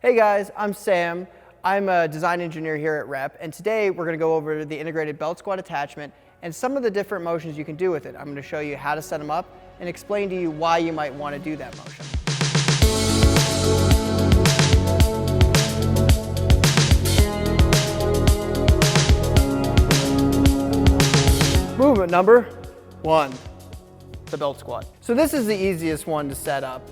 Hey guys, I'm Sam. I'm a design engineer here at Rep, and today we're going to go over the integrated belt squat attachment and some of the different motions you can do with it. I'm going to show you how to set them up and explain to you why you might want to do that motion. Movement number 1, the belt squat. So this is the easiest one to set up.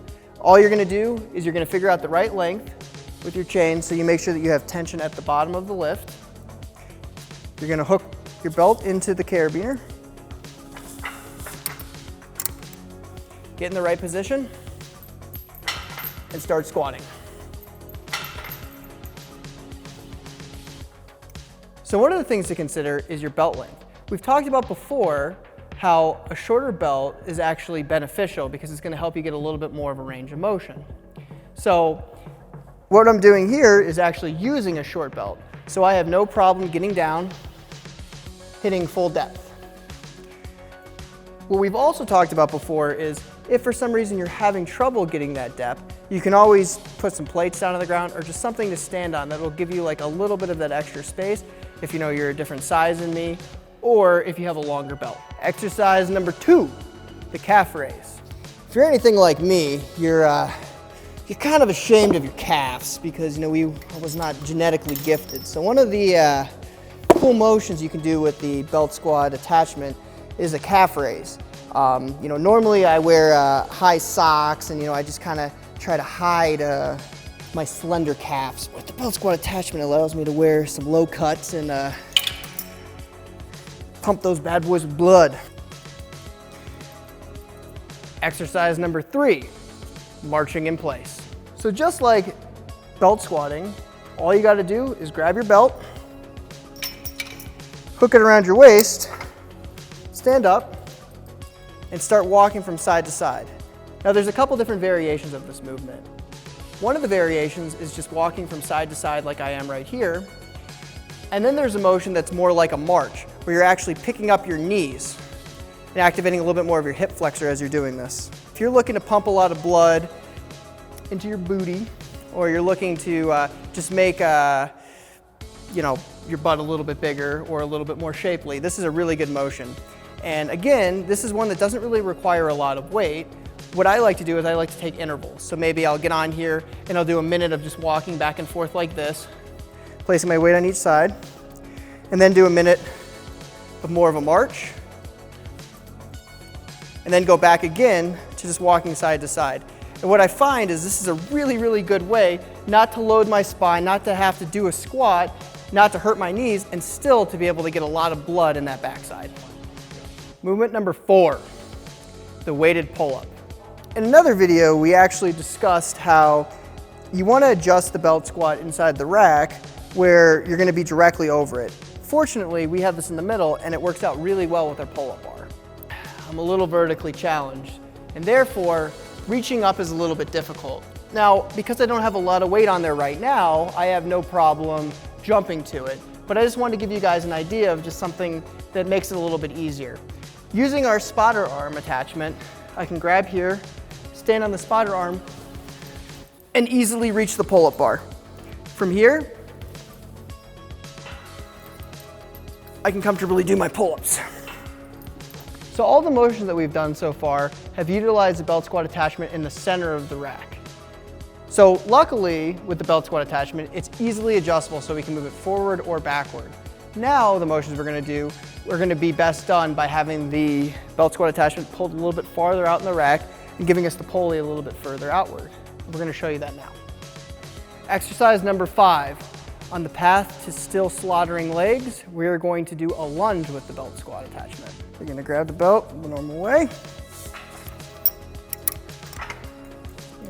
All you're going to do is you're going to figure out the right length with your chain so you make sure that you have tension at the bottom of the lift. You're going to hook your belt into the carabiner. Get in the right position and start squatting. So one of the things to consider is your belt length. We've talked about before how a shorter belt is actually beneficial because it's going to help you get a little bit more of a range of motion. So what I'm doing here is actually using a short belt. So I have no problem getting down, hitting full depth. What we've also talked about before is if for some reason you're having trouble getting that depth, you can always put some plates down on the ground or just something to stand on that will give you like a little bit of that extra space if you know you're a different size than me or if you have a longer belt. Exercise number 2, the calf raise. If you're anything like me, you're kind of ashamed of your calves because I was not genetically gifted. So one of the cool motions you can do with the belt squat attachment is a calf raise. Normally I wear high socks and I just kind of try to hide my slender calves. But the belt squat attachment allows me to wear some low cuts and pump those bad boys with blood. Exercise number 3, marching in place. So just like belt squatting, all you got to do is grab your belt, hook it around your waist, stand up, and start walking from side to side. Now there's a couple different variations of this movement. One of the variations is just walking from side to side like I am right here. And then there's a motion that's more like a march, where you're actually picking up your knees and activating a little bit more of your hip flexor as you're doing this. If you're looking to pump a lot of blood into your booty, or you're looking to just make your butt a little bit bigger or a little bit more shapely, this is a really good motion. And again, this is one that doesn't really require a lot of weight. What I like to do is I like to take intervals. So maybe I'll get on here and I'll do a minute of just walking back and forth like this, placing my weight on each side, and then do a minute of more of a march, and then go back again to just walking side to side. And what I find is this is a really, really good way not to load my spine, not to have to do a squat, not to hurt my knees, and still to be able to get a lot of blood in that backside. Movement number 4, the weighted pull-up. In another video, we actually discussed how you want to adjust the belt squat inside the rack where you're going to be directly over it. Fortunately, we have this in the middle and it works out really well with our pull-up bar. I'm a little vertically challenged and therefore reaching up is a little bit difficult. Now, because I don't have a lot of weight on there right now, I have no problem jumping to it. But I just wanted to give you guys an idea of just something that makes it a little bit easier. Using our spotter arm attachment, I can grab here, stand on the spotter arm, and easily reach the pull-up bar. From here, I can comfortably do my pull-ups. So all the motions that we've done so far have utilized the belt squat attachment in the center of the rack. So luckily, with the belt squat attachment, it's easily adjustable so we can move it forward or backward. Now the motions we're going to do are going to be best done by having the belt squat attachment pulled a little bit farther out in the rack and giving us the pulley a little bit further outward. We're going to show you that now. Exercise number 5. On the path to still slaughtering legs, we're going to do a lunge with the belt squat attachment. You're going to grab the belt the normal way.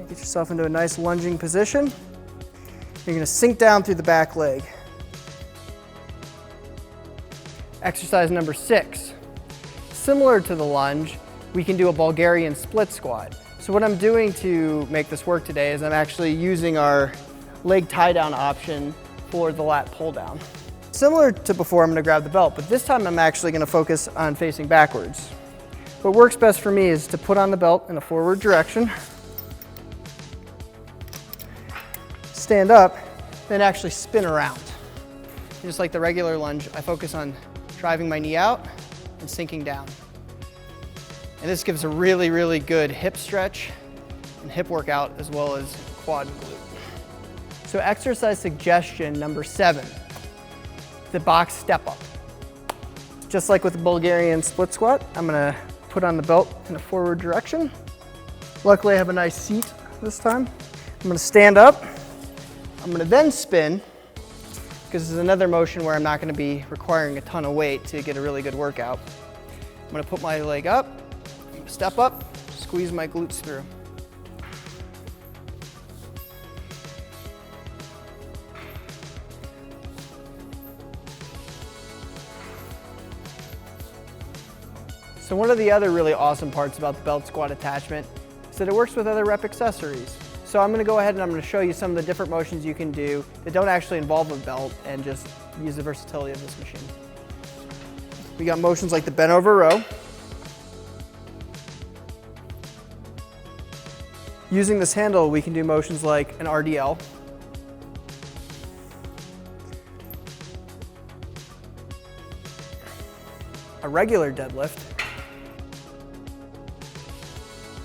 Get yourself into a nice lunging position. You're going to sink down through the back leg. Exercise number 6. Similar to the lunge, we can do a Bulgarian split squat. So what I'm doing to make this work today is I'm actually using our leg tie down option for the lat pull down. Similar to before, I'm going to grab the belt, but this time I'm actually going to focus on facing backwards. What works best for me is to put on the belt in a forward direction, stand up, then actually spin around. Just like the regular lunge, I focus on driving my knee out and sinking down. And this gives a really, really good hip stretch and hip workout as well as quad and glute. So exercise suggestion number 7, the box step up. Just like with the Bulgarian split squat, I'm gonna put on the belt in a forward direction. Luckily I have a nice seat this time. I'm gonna stand up. I'm gonna then spin, because this is another motion where I'm not gonna be requiring a ton of weight to get a really good workout. I'm gonna put my leg up, step up, squeeze my glutes through. So one of the other really awesome parts about the belt squat attachment is that it works with other rep accessories. So I'm gonna go ahead and I'm gonna show you some of the different motions you can do that don't actually involve a belt and just use the versatility of this machine. We got motions like the bent over row. Using this handle, we can do motions like an RDL. A regular deadlift.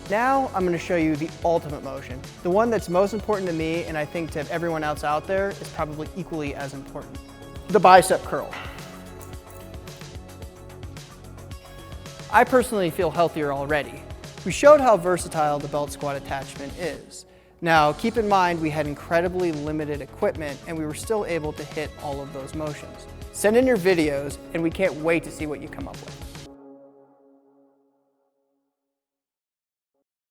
Now I'm going to show you the ultimate motion, the one that's most important to me and I think to everyone else out there is probably equally as important. The bicep curl. I personally feel healthier already. We showed how versatile the belt squat attachment is. Now keep in mind we had incredibly limited equipment and we were still able to hit all of those motions. Send in your videos and we can't wait to see what you come up with.